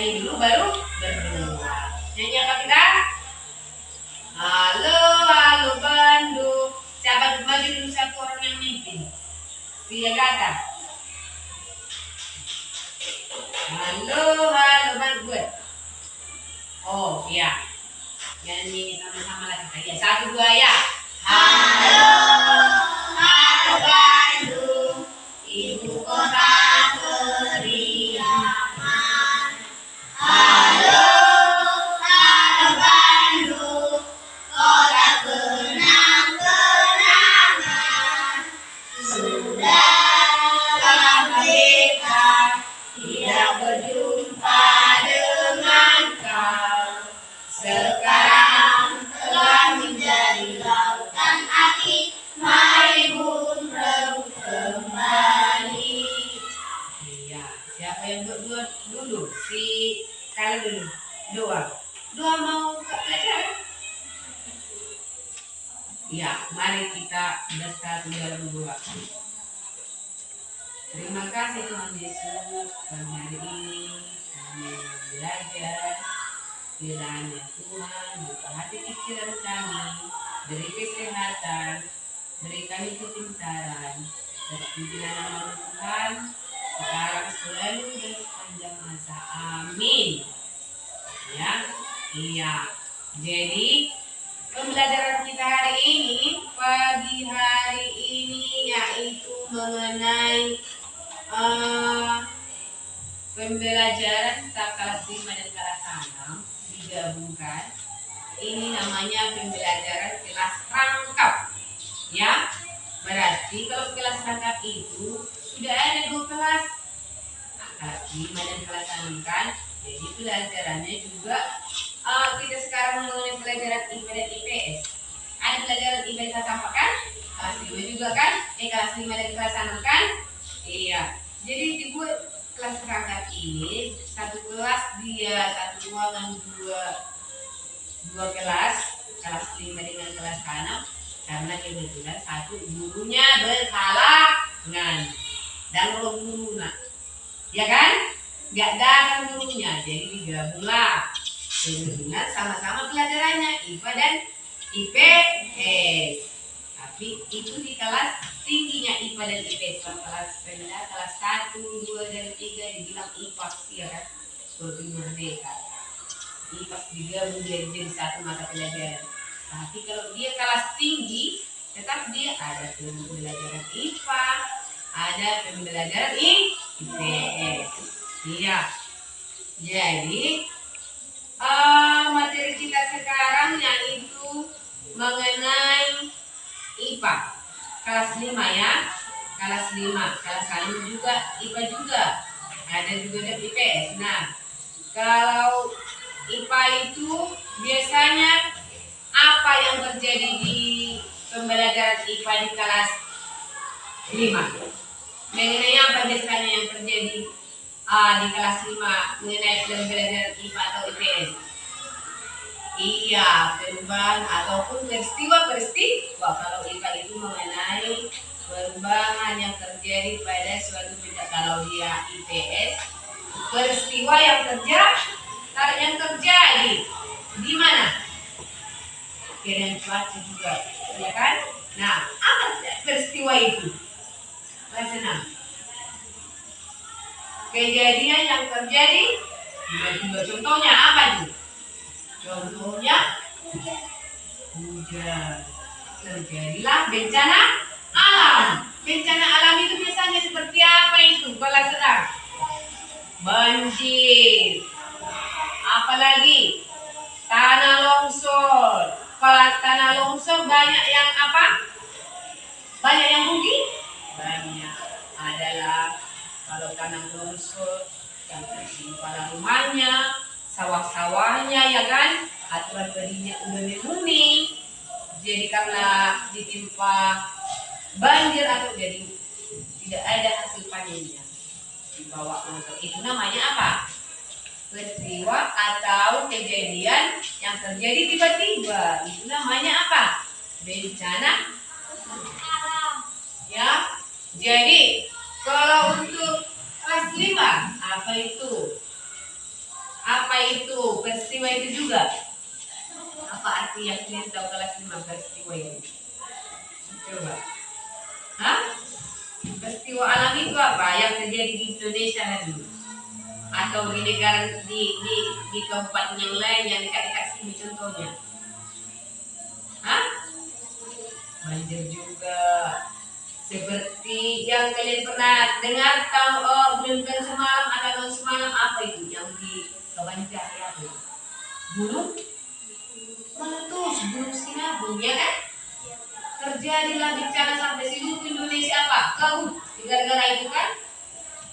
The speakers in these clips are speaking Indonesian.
nyanyi dulu baru berdua. Nyanyi apa kita? Halo, halo Bandung. Siapa bagi dulu satu orang yang mimpin? Via Gata. Halo, halo Bandung. Oh iya. Nyanyi sama-sama lagi kita. Ya, satu dua ya. Halo, halo Bandung, ibu kota keriaman. Halo, halo Bandung, kota kenang-kenangan. Sudah lama kita tidak berjumpa dengan kau. Sekarang telah menjadi lautan hati, mari pun kembali. Iya, siapa yang berdua dulu? Si kalian dulu. Dua mau ke pelajaran? Iya, mari kita bersatu dalam doa. Terima kasih Tuhan Yesus, pada hari ini kami belajar kiranya Tuhan buka hati pikiran kami, beri kesehatan, beri kami kepintaran, terpujilah nama Tuhan sekarang selalu dan sepanjang masa. Amin. Ya, iya. Jadi pembelajaran kita hari ini, pagi hari ini yaitu mengenai pembelajaran tentang kelas 5 dan kelas 6 digabungkan. Ini namanya pembelajaran kelas rangkap. Ya, berarti kalau kelas rangkap itu sudah ada 2 kelas. Nah, kelas 5 dan kelas 6 kan. Jadi pelajarannya juga kita sekarang mengenai pelajaran IPA dan IPS. Ada pelajaran IPA dan kelas 4 kan? Kelas 5 juga kan? Kelas 5 dan kelas 6 kan? Iya. Jadi dibuat kelas rangkap ini, satu kelas dia satu ruangan dua kelas 5 dengan kelas 6, karena kebetulan satu gurunya berhalangan dan guru ya kan, nggak datang gurunya, jadi digabunglah dengan sama-sama pelajarannya IPA dan IPS. Tapi itu di kelas tingginya IPA dan IPS. Kelas rendah, kelas 1, 2, dan 3 dibilang IPAS, ya kan? Seperti merdeka. IPAS digabung jadi satu mata pelajaran. Tapi kalau dia kelas tinggi, tetap dia ada pembelajaran IPA, ada pembelajaran IPS. Iya. Jadi materi kita sekarang yaitu mengenai IPA kelas 5 ya, kelas 5, kelas 6 juga IPA juga, ada juga ada IPS. Nah, kalau IPA itu biasanya apa yang terjadi di pembelajaran IPA di kelas 5? Mengenai apa biasanya yang terjadi di kelas 5 mengenai pembelajaran IPA atau IPS? Iya, perubahan ataupun peristiwa. Kalau IPA itu mengenai perubahan yang terjadi pada suatu benda. Kalau dia IPS, peristiwa yang terjadi di mana? Dengan cuaca juga, ya kan? Nah, apa peristiwa itu? Kelas 6. Kejadian yang terjadi tiba-tiba, contohnya apa tuh? Contohnya hujan. Terjadilah bencana alam. Bencana alam itu biasanya seperti apa itu? Kelas 6. Banjir. Apalagi tanah longsor. Kalau tanah longsor banyak yang apa? Banyak yang rugi? Banyak. Adalah kalau tanah longsor yang tertimpa rumahnya, sawah-sawahnya, ya kan, aturan berinya udah menguning, jadi karena ditimpa banjir atau jadi tidak ada hasil panennya, dibawa longsor. Itu namanya apa? Peristiwa atau kejadian yang terjadi tiba-tiba. Itu namanya apa? Bencana alam. Ya. Jadi kalau untuk kelas 5 apa itu? apa itu peristiwa itu juga? Apa arti yang kalian tahu kelas 5 peristiwa itu? Coba. Hah? Peristiwa alam itu apa yang terjadi di Indonesia hari ini? Atau di negara di kabupaten yang lain yang dekat-dekat sini contohnya? Hah? Banjir juga. Seperti yang kalian pernah dengar bulan semalam atau tahun semalam apa itu yang di Kebanjari apa itu? Gunung meletus, gunung Sinabung ya kan? Terjadilah bencana sampai seluruh Indonesia apa? Kabut. Gara-gara itu kan?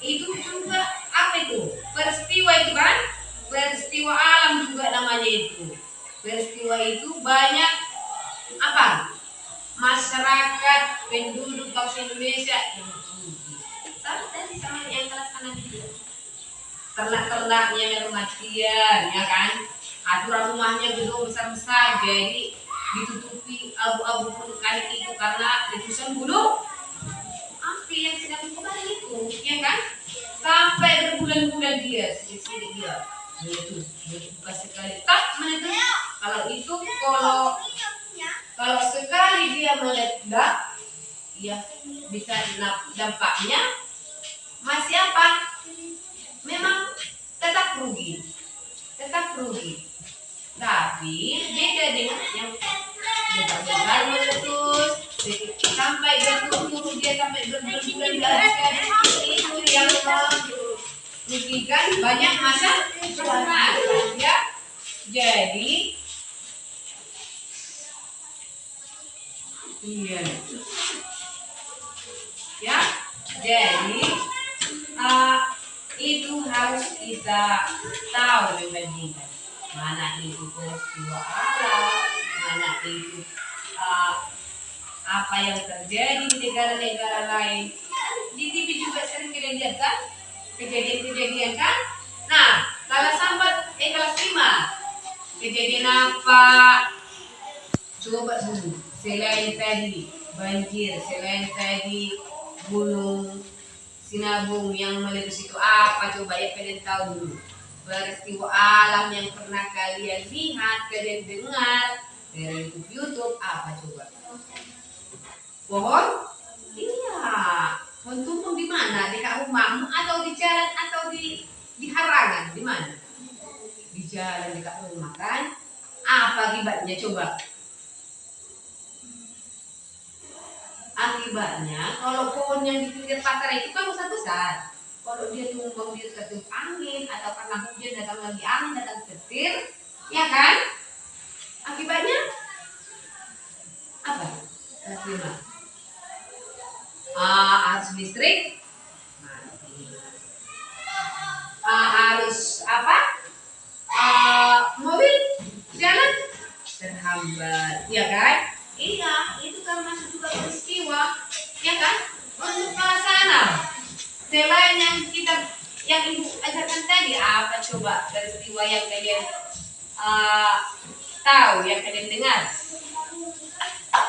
Itu juga apa itu? Peristiwa itu kan? Peristiwa alam juga namanya itu. Peristiwa itu banyak apa? Masyarakat penduduk bangsa Indonesia yang rugi. Sama tadi sama yang kelas anak itu. Ternak-ternaknya kematian, ya kan? Aturan rumahnya gedung besar-besar, jadi ditutupi abu-abu vulkanik itu karena letusan gunung api yang sedang kembali itu, ya kan? Sampai berbulan-bulan dia, sedikit dia meletus, bukan sekali tak meletus. Kalau itu kalau sekali dia meledak, ya bisa dampaknya masih apa? Memang tetap rugi, Tapi beda dengan yang besar meletus sampai berturut-turut dia sampai berbulan-bulan dihabiskan itu yang merugikan banyak masyarakat, ya. Jadi iya. Ya, jadi itu harus kita tahu membandingkan mana itu peristiwa alam, mana itu apa yang terjadi di negara-negara lain. Di TV juga sering kita lihat kan kejadian-kejadian kan. Nah, kalau sambat kelas 5 kejadian apa? Coba dulu. Selain tadi banjir, selain tadi gunung Sinabung yang meletus itu apa? Coba ya kalian tahu dulu. Peristiwa alam yang pernah kalian lihat, kalian dengar dari YouTube apa coba? Pohon? Iya. Pohon tumbang di mana? Di rumahmu atau di jalan atau di harangan? Di mana? Di jalan dekat rumah kan? Apa akibatnya coba? Akibatnya kalau pohon yang di pinggir pasar itu kan besar-besar. Kalau dia tumbang dia tertiup angin atau karena hujan datang lagi angin datang petir, ya kan? Akibatnya apa? Terima. Arus listrik mati. Arus apa? Mobil jalan terhambat, ya kan? Iya, itu kan masuk juga peristiwa, ya kan? Untuk pelaksana. Selain yang ibu ajarkan tadi, apa coba peristiwa yang kalian tahu, yang kalian dengar?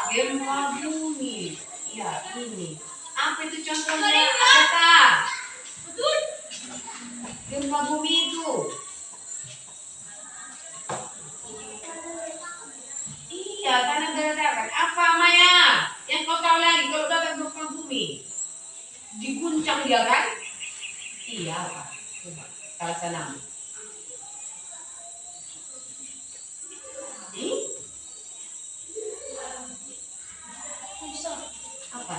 Gempa bumi, ya ini. Apa itu contohnya? Apa? Gempa bumi itu. Iya, karena gara-gara apa Maya? Yang kau tahu lagi kalau datang gempa bumi, diguncang dia kan? Iya apa? Coba kalau sana. Apa?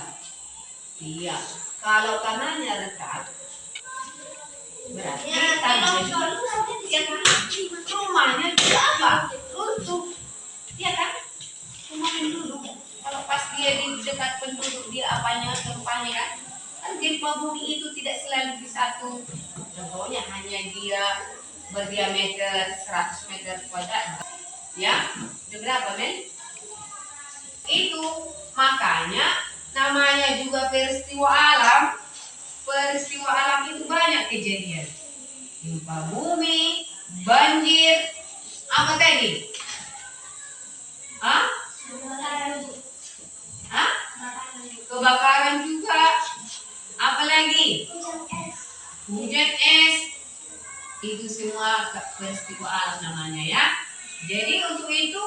Iya. Kalau tanahnya retak, berarti tanahnya ya kan? Rumahnya juga apa? Runtuh. Iya kan? Rumah penduduk. Kalau pas dia di dekat penduduk dia apanya gempanya kan? Kan gempa bumi itu tidak selalu di satu. Contohnya hanya dia berdiameter 100 meter kuadrat. Ya, itu berapa men? Itu makanya namanya juga peristiwa alam. Peristiwa alam itu banyak kejadian. Gempa bumi, banjir, apa tadi? Hah? Hah? Kebakaran juga. Apa lagi? Hujan es. Itu semua peristiwa alam namanya ya. Jadi untuk itu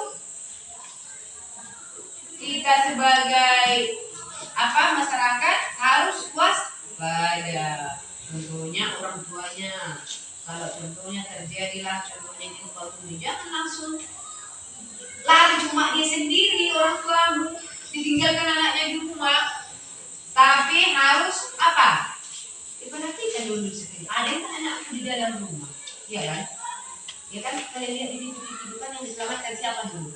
kita sebagai masyarakat harus waspada. Contohnya orang tuanya, kalau contohnya terjadilah contohnya gempa bumi, jangan langsung lari cuma dia sendiri orang tuamu ditinggalkan anaknya di rumah, tapi harus diperhatikan dulu sekali. Ada yang anakku di dalam rumah, ya kan? Ya kan kalian lihat di video kan yang diselamatkan siapa dulu?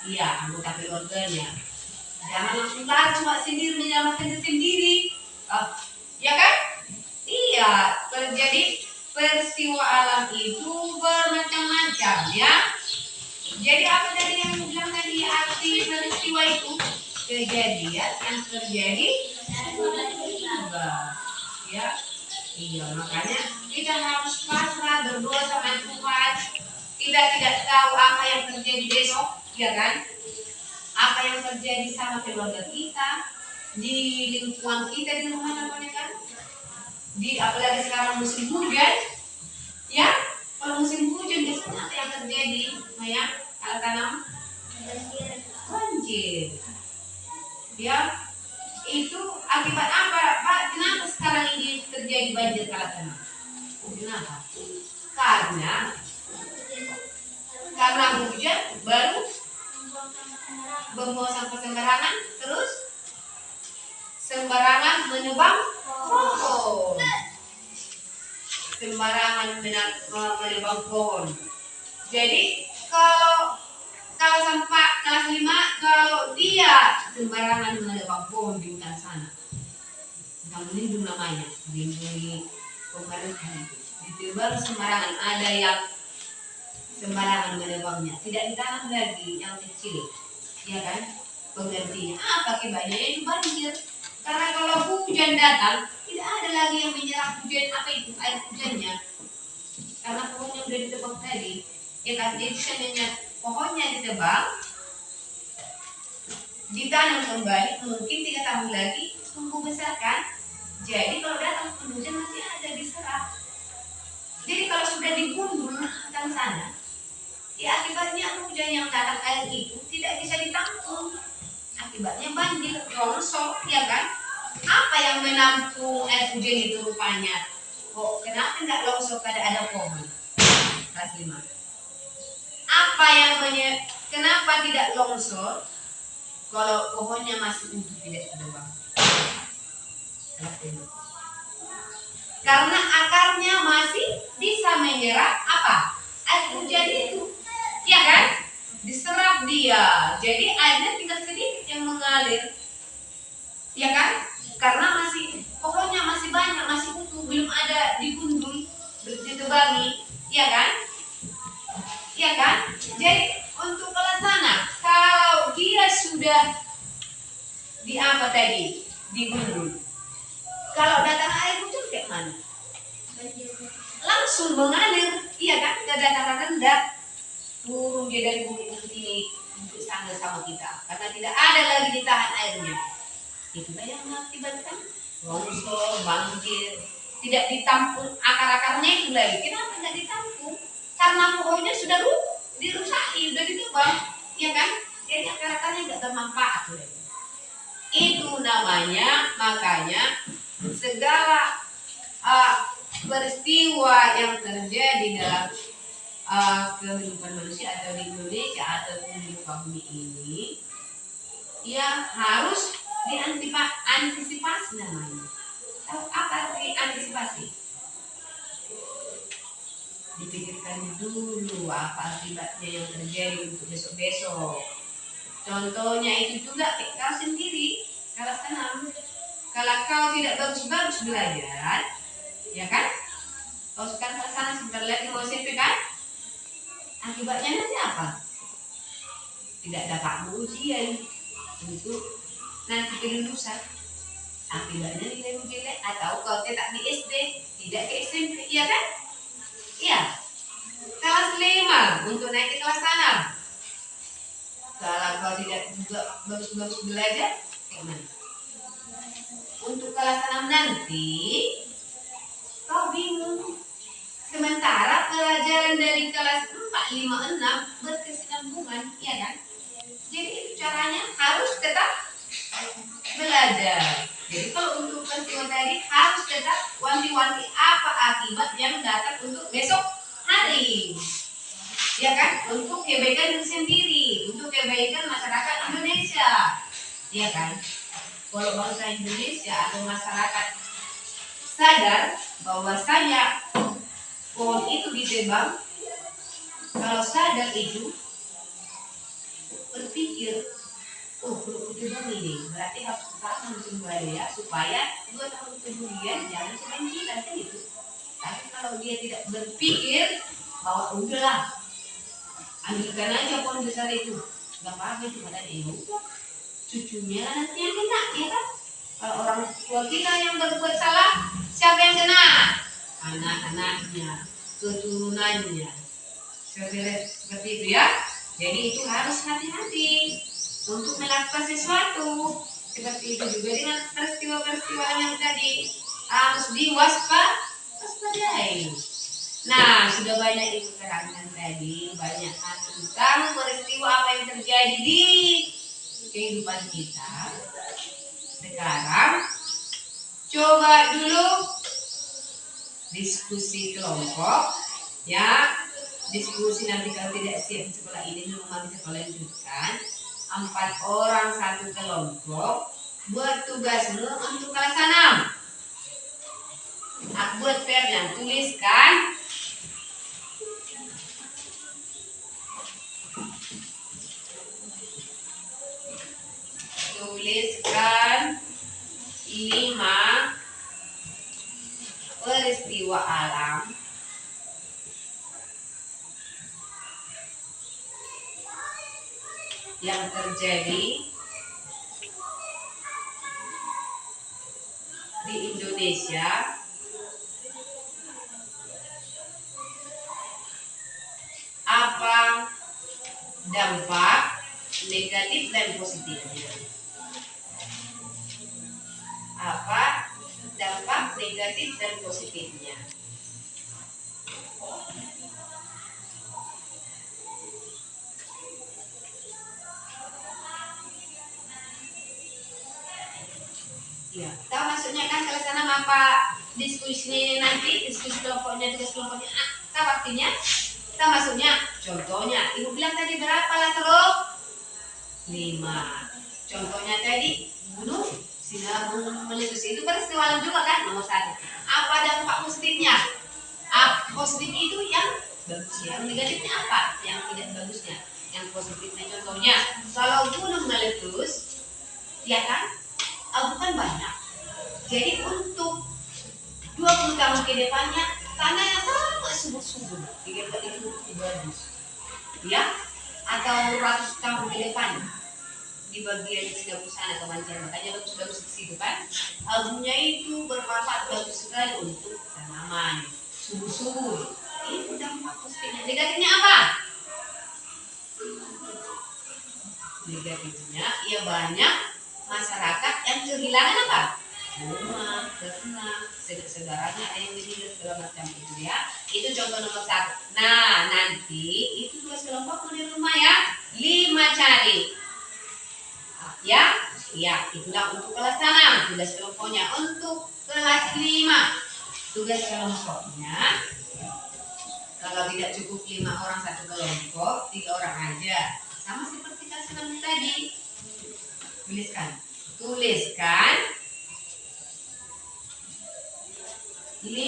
Iya, anggota keluarganya. Jangan langsung lari cuma sendiri menyelamatkan diri sendiri. Ya kan? Iya, terjadi peristiwa alam itu bermacam-macam ya. Jadi apa tadi yang bilang tadi arti peristiwa itu? Kejadian yang terjadi tiba-tiba. Ya. Iya, makanya kita harus pasrah berdoa sama Tuhan. Kita tidak tahu apa yang terjadi besok, ya kan? Apa yang terjadi sama keluarga kita, di lingkungan kita di rumah namanya kan? Apalagi sekarang musim hujan, ya. Kalau musim hujan biasanya apa yang terjadi, Maya? Kalau tanam banjir, ya. Itu akibat apa, Pak? Kenapa sekarang ini terjadi banjir kalau tanam? Kenapa? Karena hujan baru membuang sampah sembarangan, terus sembarangan menebang pohon. Menebang pohon. Jadi kalau sampai kelas 5, kalau dia sembarangan menebang pohon di hutan sana, bukan melindungi namanya, melindungi pemerintah itu. Ditebang sembarangan, ada yang sembarangan menebangnya, tidak ditanam lagi yang kecil, ya kan? Penggantinya apa akibatnya? Itu banjir. Karena kalau hujan datang, tidak ada lagi yang menyerap hujan, air hujannya, karena pohonnya sudah ditebang tadi, ya kan? Jadi sebenarnya pohonnya ditebang, ditanam kembali, mungkin 3 tahun lagi tumbuh besar kan? Jadi kalau datang hujan masih ada diserap. Jadi kalau sudah digundul hutan sana, ya akibatnya hujan yang datang air itu tidak bisa ditampung. Akibatnya banjir, longsor, ya kan? Apa yang menampung air hujan itu rupanya? Kenapa tidak longsor pada ada pohon? Kelas 5. Kenapa tidak longsor kalau pohonnya masih utuh tidak ditebang? Kelas 5. Karena akarnya masih bisa menyerap air hujan itu, ya kan? Diserap dia, jadi airnya tinggal sedikit yang mengalir, ya kan? Karena pohonnya masih banyak, masih utuh, belum ada digundul, ditebangi, ya kan? Ya kan? Jadi untuk kelas sana, kalau dia sudah digundul, kalau datang air hujan kayak mana? Langsung mengalir, iya kan? Ke dataran rendah, turun dia dari bukit ini untuk sana sama kita, karena tidak ada lagi ditahan airnya. Itulah yang mengakibatkan longsor, banjir, tidak ditampung akar-akarnya itu lagi. Kenapa tidak ditampung? Karena pohonnya sudah dirusaki, sudah ditebang, ya kan? Jadi akar-akarnya tidak bermanfaat. Itu namanya, makanya segala peristiwa yang terjadi dalam kehidupan manusia atau di Indonesia ataupun di muka bumi ini, ya harus diantisipasi namanya. Tahu apa arti antisipasi? Dipikirkan dulu apa akibatnya yang terjadi untuk besok-besok. Contohnya itu juga kau sendiri, kalau senang, kalau kau tidak bagus-bagus belajar, ya kan? Kau sekarang ke sana sebentar lagi mau SMP kan? Akibatnya nanti apa? Tidak dapat ujian untuk nanti kelulusan. Akibatnya nilai jelek, atau kau tetap di SD, tidak ke SMP, iya kan? Iya. Kelas 5 untuk naik ke kelas 6. Kalau kau tidak juga bagus-bagus belajar, gimana? Untuk kelas 6 nanti kau bingung Sementara pelajaran dari kelas 4, 5, 6 berkesinambungan, ya kan? Jadi itu caranya harus tetap belajar. Jadi kalau untuk peristiwa tadi harus tetap wanti-wanti apa akibat yang datang untuk besok hari. Ya kan? Untuk kebaikan diri sendiri, untuk kebaikan masyarakat Indonesia. Ya kan? Kalau bangsa Indonesia atau masyarakat sadar bahwasanya pohon itu ditebang, kalau sadar itu berpikir, oh kalau ditebang ini berarti harus kita kembali ya, supaya 2 tahun kemudian jangan kebanjiran kan itu. Tapi kalau dia tidak berpikir bahwa udahlah, ambilkan aja pohon besar itu, nggak apa-apa itu ada itu, cucunya nanti yang kena, ya kan? Kalau orang tua kita yang berbuat salah, siapa yang kena? Anak-anaknya, keturunannya, seperti itu ya. Jadi itu harus hati-hati untuk melakukan sesuatu. Seperti itu juga dengan peristiwa-peristiwa yang tadi harus diwaspadai. Nah, sudah banyak ibu terangkan tadi, banyak tentang peristiwa apa yang terjadi di kehidupan kita. Sekarang coba dulu diskusi kelompok ya, diskusi nanti kalau tidak siap di sekolah ini di rumah bisa kalian lanjutkan. 4 orang 1 kelompok, buat tugasmu untuk kelas 6. Buat PR-nya tuliskan tuliskan 5 peristiwa alam yang terjadi di Indonesia apa dampak negatif dan positifnya. Apa dampak negatif dan positifnya. Ya, tahu maksudnya kan kalau sana apa diskusi ini nanti, diskusi kelompoknya, tugas kelompoknya, tahu artinya? Tahu maksudnya? Contohnya, ibu bilang tadi berapa lah terus? 5. Contohnya tadi, gunung sinabung meletus, itu peristiwa alam juga kan, nomor 1. Apa dampak positifnya? Positif itu yang bagus, yang negatifnya apa? Yang tidak bagusnya. Yang positifnya contohnya, kalau gunung meletus, ya kan? Bukan banyak. Jadi untuk 20 tahun ke depannya tanah yang sangat subur-subur di depan itu bagus. Ya, atau ratus tahun ke depan di bagian Singapura sana kemancan, makanya bagus-bagus di situ kan. Albumnya itu bermanfaat bagus sekali untuk tanaman, subur-subur. Itu dampak positifnya. Negatifnya apa? Negatifnya ya banyak masyarakat yang kehilangan apa? Rumah, ternak, saudaranya ada yang meninggal segala macam itu ya. Itu contoh nomor 1. Nah, nanti itu tugas kelompok di rumah ya. 5 cari. Ya, itulah untuk kelas 6 tugas kelompoknya. Untuk kelas 5 tugas kelompoknya, kalau tidak cukup 5 orang 1 kelompok, 3 orang aja. Sama seperti kelas 6 tadi. Tuliskan 5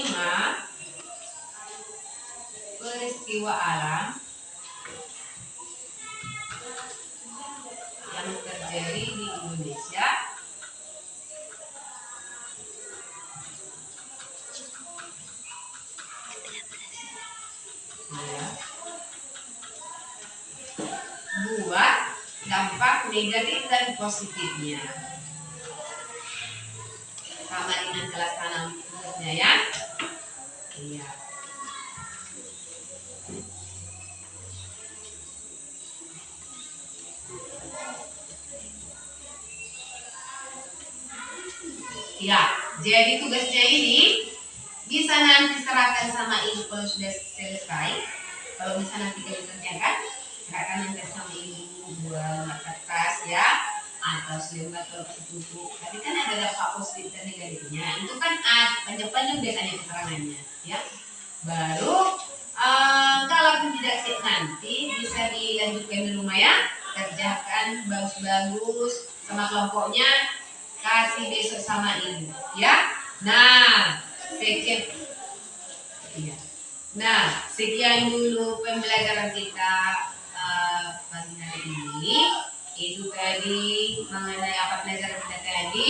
peristiwa alam yang terjadi di Indonesia ya, buat dampak negatif dan positifnya. Sama dengan kelas 6 tugasnya ya. Iya. Ya, jadi tugasnya ini Bisa nanti serahkan sama ibu kalau sudah selesai. Kalau bisa nanti kalian kerjakan, serahkan nanti sama ibu buat kertas ya, atau selembar kalau cukup. Tapi kan ada Pak Post-it dan negatifnya. Itu kan panjang-panjang biasanya keterangannya, ya. Baru kalau tidak siap nanti bisa dilanjutkan di rumah ya. Kerjakan bagus-bagus sama kelompoknya, kasih besok sama ibu, ya. Nah, sekian. Iya. Nah, sekian dulu pembelajaran kita pagi hari ini. Itu tadi mengenai apa pelajaran kita tadi.